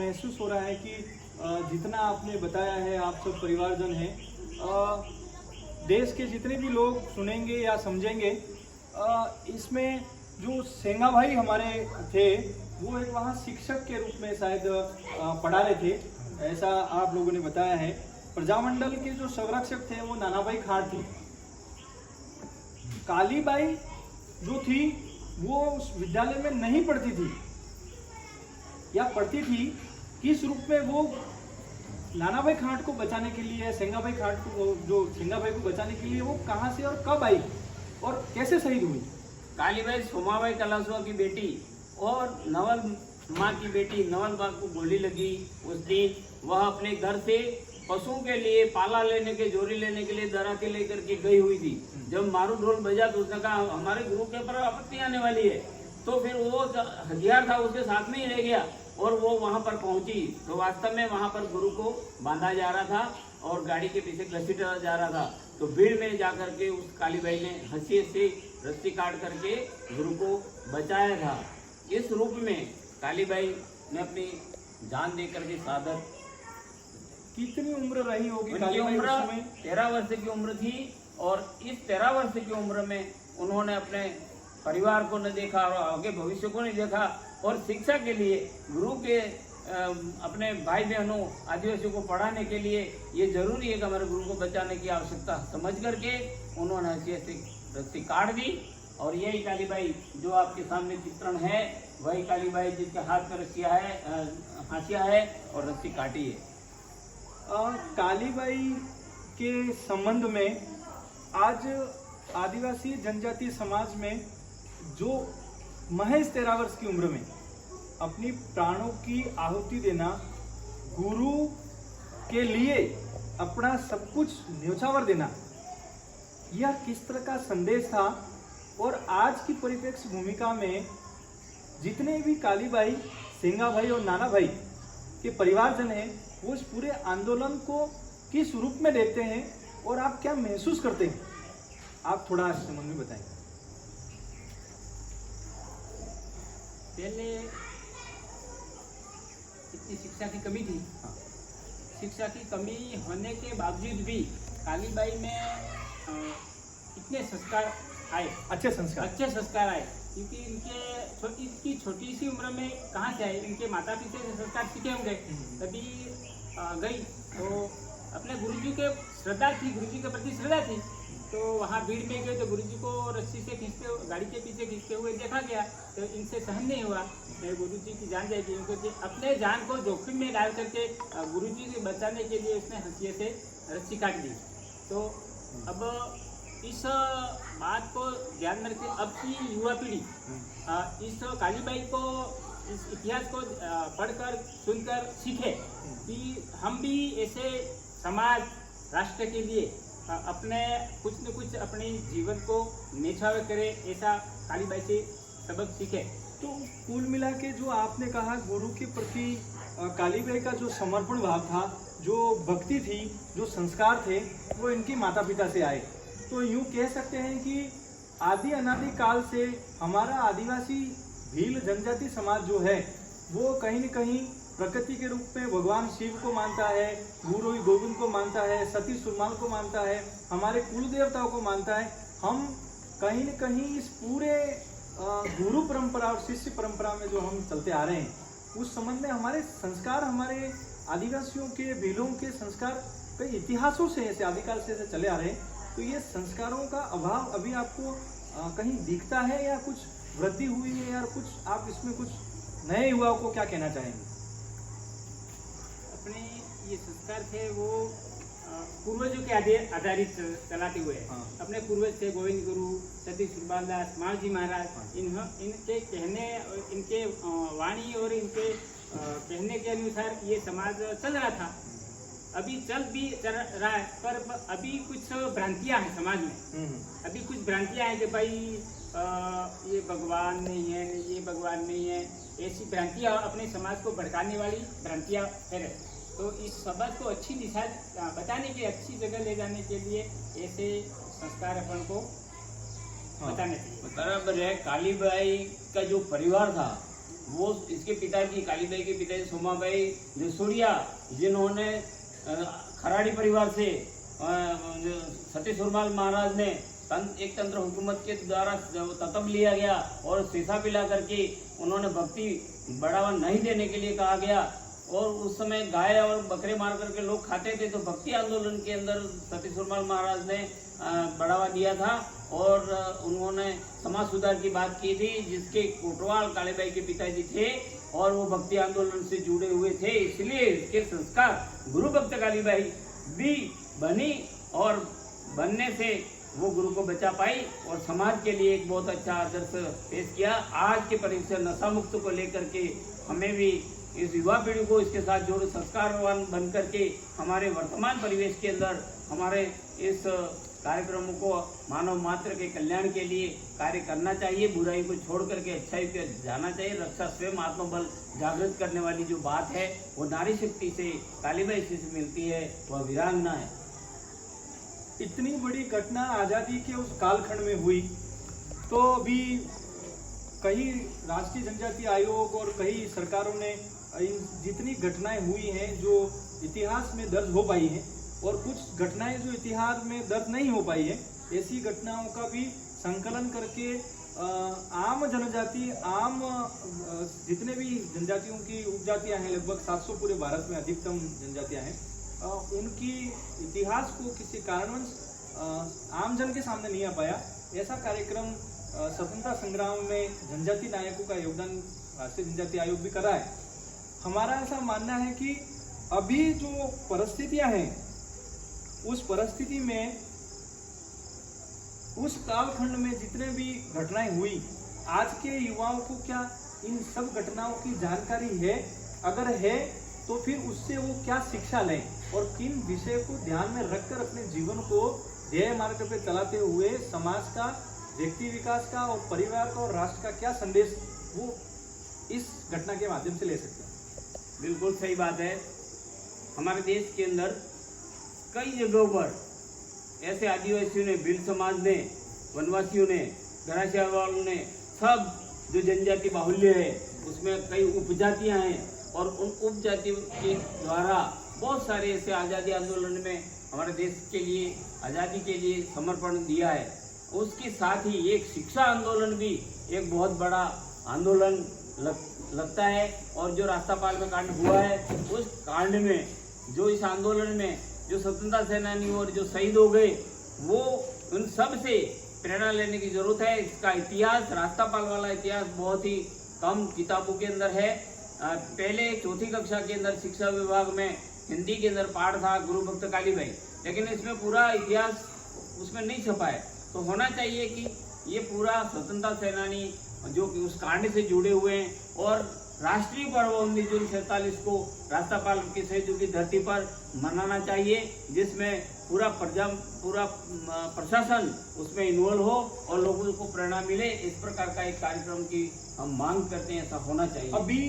महसूस हो रहा है कि जितना आपने बताया है, आप सब परिवारजन हैं, देश के जितने भी लोग सुनेंगे या समझेंगे, इसमें जो सेंगा भाई हमारे थे वो एक वहाँ शिक्षक के रूप में शायद पढ़ा रहे थे, ऐसा आप लोगों ने बताया है। प्रजामंडल के जो संरक्षक थे वो नानाभाई खाड़ थे। कालीबाई जो थी वो उस विद्यालय में नहीं पढ़ती थी, या पढ़ती थी, किस रूप में वो नानाभाई खाट को बचाने के लिए, सेंगाभाई खाट को, जो सेंगाभाई को बचाने के लिए वो कहाँ से और कब आई और कैसे शहीद हुई? कालीबाई सोमाबाई कलासुआ की बेटी और नवल माँ की बेटी नवल माँ को गोली लगी। उस दिन वह अपने घर से पशुओं के लिए पाला लेने के, जोरी लेने के लिए दराती लेकर के गई हुई थी। जब मारू ढोल बजा तो उसने कहा हमारे गुरु के ऊपर आपत्ति आने वाली है, तो फिर वो हथियार था उसके साथ में ही रह गया और वो वहां पर पहुंची। तो वास्तव में वहां पर गुरु को बांधा जा रहा था और गाड़ी के पीछे घसीटा जा रहा था। तो भीड़ में जाकर के उस कालीबाई ने हंसी से रस्सी काट करके गुरु को बचाया था। इस रूप में कालीबाई ने अपनी जान दे करके शहादत। कितनी उम्र रही होगी? उनकी उम्र 13 वर्ष की उम्र थी और इस 13 वर्ष की उम्र में उन्होंने अपने परिवार को न देखा और आगे भविष्य को नहीं देखा और शिक्षा के लिए गुरु के अपने भाई बहनों आदिवासियों को पढ़ाने के लिए ये जरूरी है कि हमारे गुरु को बचाने की आवश्यकता समझ करके उन्होंने ऐसी रस्सी काट दी। और यही कालीबाई जो आपके सामने चित्रण है, वही कालीबाई जिसके हाथ में रस्सिया है, हाशिया है और रस्सी काटी है। कालीबाई के संबंध में आज आदिवासी जनजातीय समाज में जो महज 13 वर्ष की उम्र में अपनी प्राणों की आहुति देना, गुरु के लिए अपना सब कुछ न्योछावर देना, यह किस तरह का संदेश था। और आज की परिप्रेक्ष्य भूमिका में जितने भी कालीबाई, सेंगा भाई और नाना भाई के परिवारजन हैं, वो इस पूरे आंदोलन को किस रूप में देखते हैं और आप क्या महसूस करते हैं, आप थोड़ा इस संबंध में बताएं। पहले इतनी शिक्षा की कमी थी। शिक्षा की कमी होने के बावजूद भी कालीबाई में इतने संस्कार आए, अच्छे संस्कार आए, क्योंकि इनकी छोटी सी उम्र में कहाँ से आए, इनके माता पिता से संस्कार सीखे होंगे। तभी गई तो अपने गुरुजी के श्रद्धा थी, गुरुजी के प्रति श्रद्धा थी, तो वहाँ भीड़ में गए तो गुरुजी को रस्सी से खींचते, गाड़ी के पीछे खींचते हुए देखा गया, तो इनसे सहन नहीं हुआ, मेरे गुरुजी की जान जाएगी। इनको अपने जान को जोखिम में डाल करके गुरुजी को बचाने के लिए उसने हंसिये से रस्सी काट दी। तो अब इस बात को ध्यान में रखते अब की युवा पीढ़ी इस कालीबाई को, इस इतिहास को पढ़कर सुनकर सीखे कि हम भी ऐसे समाज राष्ट्र के लिए अपने कुछ न कुछ अपने जीवन को न्यौछावर करें, ऐसा कालीबाई से सबक सीखे। तो कुल मिला के जो आपने कहा गुरु के प्रति कालीबाई का जो समर्पण भाव था, जो भक्ति थी, जो संस्कार थे, वो इनके माता पिता से आए। तो यूँ कह सकते हैं कि आदि अनादि काल से हमारा आदिवासी भील जनजाति समाज जो है वो कहीं न कहीं प्रकृति के रूप में भगवान शिव को मानता है, गुरु गोविंद को मानता है, सती सुरमाल को मानता है, हमारे कुल देवताओं को मानता है। हम कहीं न कहीं इस पूरे गुरु परंपरा और शिष्य परंपरा में जो हम चलते आ रहे हैं, उस संबंध में हमारे संस्कार, हमारे आदिवासियों के, भीलों के संस्कार कई इतिहासों से ऐसे आदिकाल से चले आ रहे हैं। तो ये संस्कारों का अभाव अभी आपको कहीं दिखता है या कुछ वृद्धि हुई है, या कुछ आप इसमें कुछ नए युवाओं को क्या कहना चाहेंगे? अपने ये संस्कार थे वो पूर्वजों के आधारित चलाते हुए। अपने पूर्वज थे गोविंद गुरु, सती सुरबाल दास, मावजी महाराज, इनके कहने, इनके वाणी और इनके कहने के अनुसार ये समाज चल रहा था। अभी चल भी रहा है, पर अभी कुछ भ्रांतियां हैं समाज में। अभी कुछ भ्रांतियां हैं कि भाई ये भगवान नहीं है, ये भगवान नहीं है, ऐसी भ्रांतियां अपने समाज को भड़काने वाली भ्रांतियां फैले। तो इस समाज को अच्छी दिशा बताने की, अच्छी जगह ले जाने के लिए ऐसे संस्कार अपन को बताने चाहिए। बराबर है। कालीबाई का जो परिवार था वो इसके पिताजी कालीबाई के पिताजी सोमाबाई जसूरिया, जिन्होंने खराड़ी परिवार से सती सुरमाल महाराज ने एक तंत्र हुकूमत के द्वारा तलब लिया गया और शीशा पिला करके उन्होंने भक्ति बढ़ावा नहीं देने के लिए कहा गया। और उस समय गाय और बकरे मार करके लोग खाते थे, तो भक्ति आंदोलन के अंदर सती सुरमाल महाराज ने बढ़ावा दिया था और उन्होंने समाज सुधार की बात की थी, जिसके कोटवाल कालीबाई के पिताजी थे और वो भक्ति आंदोलन से जुड़े हुए थे। इसलिए इसके संस्कार गुरु भक्त कालीबाई भी बनी और बनने से वो गुरु को बचा पाई और समाज के लिए एक बहुत अच्छा आदर्श पेश किया। आज के परिसर नशा मुक्त को लेकर के हमें भी इस युवा पीढ़ी को इसके साथ जोड़ संस्कारवान बन करके हमारे वर्तमान परिवेश के अंदर हमारे इस कार्यक्रमों को मानव मात्र के कल्याण के लिए कार्य करना चाहिए। बुराई को छोड़ करके अच्छाई पे जाना चाहिए। रक्षा स्वयं आत्मबल जागृत करने वाली जो बात है वो नारी शक्ति से कालीबाई से मिलती है, वह वीरांगना है। इतनी बड़ी घटना आज़ादी के उस कालखंड में हुई तो भी कई राष्ट्रीय जनजाति आयोग और कई सरकारों ने इन जितनी घटनाएं हुई हैं जो इतिहास में दर्ज हो पाई हैं और कुछ घटनाएं जो इतिहास में दर्ज नहीं हो पाई है, ऐसी घटनाओं का भी संकलन करके आम जनजाति जितने भी जनजातियों की उपजातियां हैं, लगभग 700 पूरे भारत में अधिकतम जनजातियां हैं, उनकी इतिहास को किसी कारणवश आमजन के सामने नहीं आ पाया। ऐसा कार्यक्रम स्वतंत्रता संग्राम में जनजाति नायकों का योगदान राष्ट्रीय जनजाति आयोग भी कर रहा है। हमारा ऐसा मानना है कि अभी जो परिस्थितियां हैं उस परिस्थिति में उस कालखंड में जितने भी घटनाएं हुई, आज के युवाओं को क्या इन सब घटनाओं की जानकारी है? अगर है तो फिर उससे वो क्या शिक्षा लें और किन विषय को ध्यान में रखकर अपने जीवन को ध्येय मार्ग पे चलाते हुए समाज का, व्यक्ति विकास का और परिवार का और राष्ट्र का क्या संदेश वो इस घटना के माध्यम से ले सकते हैं। बिल्कुल सही बात है। हमारे देश के अंदर कई जगहों पर ऐसे आदिवासियों ने, भील समाज ने, वनवासियों ने, घरासिया वालों ने, सब जो जनजाति बाहुल्य है उसमें कई उपजातियां हैं और उन उपजातियों के द्वारा बहुत सारे ऐसे आज़ादी आंदोलन में हमारे देश के लिए, आज़ादी के लिए समर्पण दिया है। उसके साथ ही एक शिक्षा आंदोलन भी एक बहुत बड़ा आंदोलन लगता है। और जो रास्तापाल में कांड हुआ है, उस कांड में जो इस आंदोलन में जो स्वतंत्रता सेनानी और जो शहीद हो गए, वो उन सब से प्रेरणा लेने की जरूरत है। इसका इतिहास, रास्तापाल वाला इतिहास बहुत ही कम किताबों के अंदर है। पहले चौथी कक्षा के अंदर शिक्षा विभाग में हिंदी के अंदर पाठ था गुरु भक्त कालीबाई, लेकिन इसमें पूरा इतिहास उसमें नहीं छपा है। तो होना चाहिए कि ये पूरा स्वतंत्रता सेनानी जो कि उस कांड से जुड़े हुए हैं और राष्ट्रीय पर्व 19 जून 47 को रास्तापाल के शहीदों की धरती पर मनाना चाहिए, जिसमें पूरा प्रशासन उसमें इन्वॉल्व हो और लोगों को प्रेरणा मिले। इस प्रकार का एक कार्यक्रम की हम मांग करते हैं, ऐसा होना चाहिए। अभी